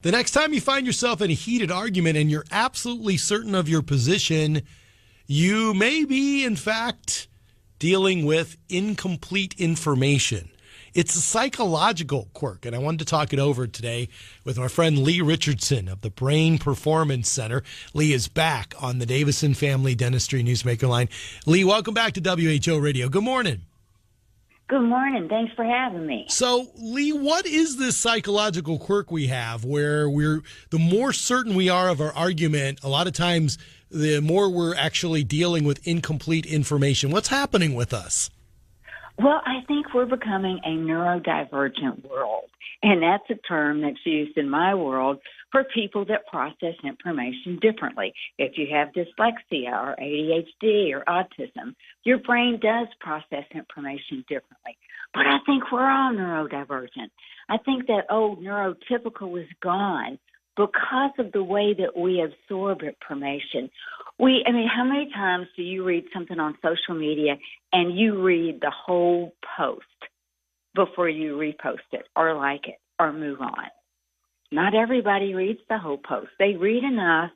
The next time you find yourself in a heated argument and you're absolutely certain of your position, you may be, in fact, dealing with incomplete information. It's a psychological quirk, and I wanted to talk it over today with my friend Leigh Richardson of the Brain Performance Center. Leigh is back on the Davison Family Dentistry Newsmaker line. Leigh, welcome back to WHO Radio. Good morning. Good morning. Thanks for having me. So, Leigh, what is this psychological quirk we have where the more certain we are of our argument, a lot of times the more we're actually dealing with incomplete information? What's happening with us? Well, I think we're becoming a neurodivergent world, and that's a term that's used in my world for people that process information differently. If you have dyslexia or ADHD or autism, your brain does process information differently. But I think we're all neurodivergent. I think that old neurotypical is gone because of the way that we absorb information. How many times do you read something on social media and you read the whole post before you repost it or like it or move on? Not everybody reads the whole post. They read enough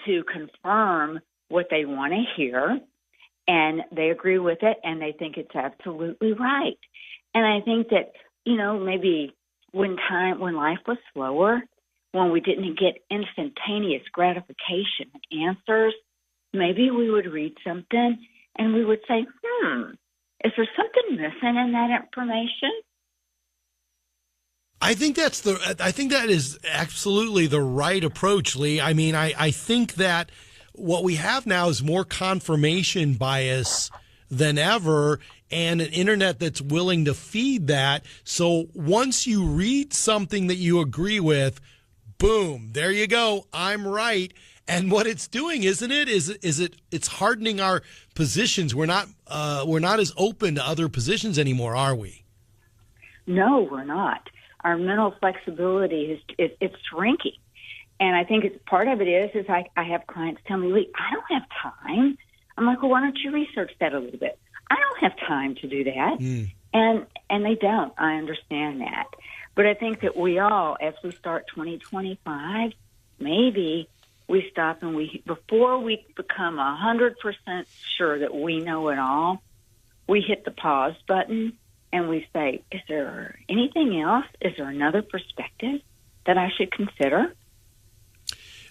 to confirm what they want to hear, and they agree with it, and they think it's absolutely right. And I think that, maybe when life was slower, when we didn't get instantaneous gratification and answers, maybe we would read something and we would say, is there something missing in that information? I think that is absolutely the right approach, Leigh. I think that what we have now is more confirmation bias than ever, and an internet that's willing to feed that. So once you read something that you agree with, boom, there you go, I'm right. And what it's doing, isn't it? It's hardening our positions. We're not as open to other positions anymore, are we? No, we're not. Our mental flexibility it's shrinking. And I think it's part of it is I have clients tell me, Leigh, I don't have time. I'm like, well, why don't you research that a little bit? I don't have time to do that. And they don't. I understand that. But I think that we all, as we start 2025, maybe we stop and before we become 100% sure that we know it all, we hit the pause button and we say, is there anything else? Is there another perspective that I should consider?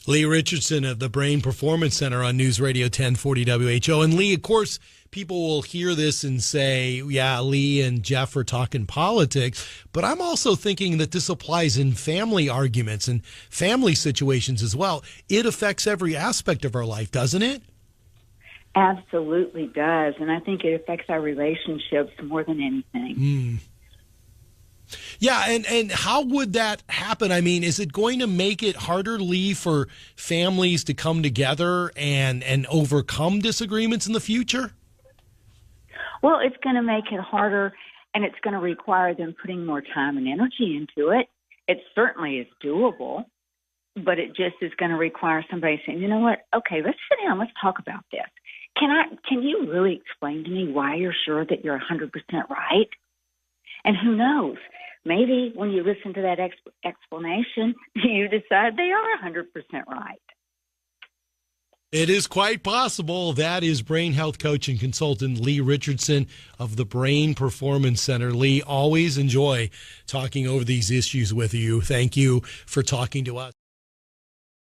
Leigh Richardson of the Brain Performance Center on News Radio 1040 WHO. And Leigh, of course, people will hear this and say, yeah, Leigh and Jeff are talking politics. But I'm also thinking that this applies in family arguments and family situations as well. It affects every aspect of our life, doesn't it? Absolutely does. And I think it affects our relationships more than anything. Yeah, and how would that happen? Is it going to make it harder, Leigh, for families to come together and overcome disagreements in the future? Well, it's going to make it harder, and it's going to require them putting more time and energy into it. It certainly is doable, but it just is going to require somebody saying, you know what, okay, let's sit down, let's talk about this. Can you really explain to me why you're sure that you're 100% right? And who knows? Maybe when you listen to that explanation, you decide they are 100% right. It is quite possible. That is brain health coach and consultant Leigh Richardson of the Brain Performance Center. Leigh, always enjoy talking over these issues with you. Thank you for talking to us.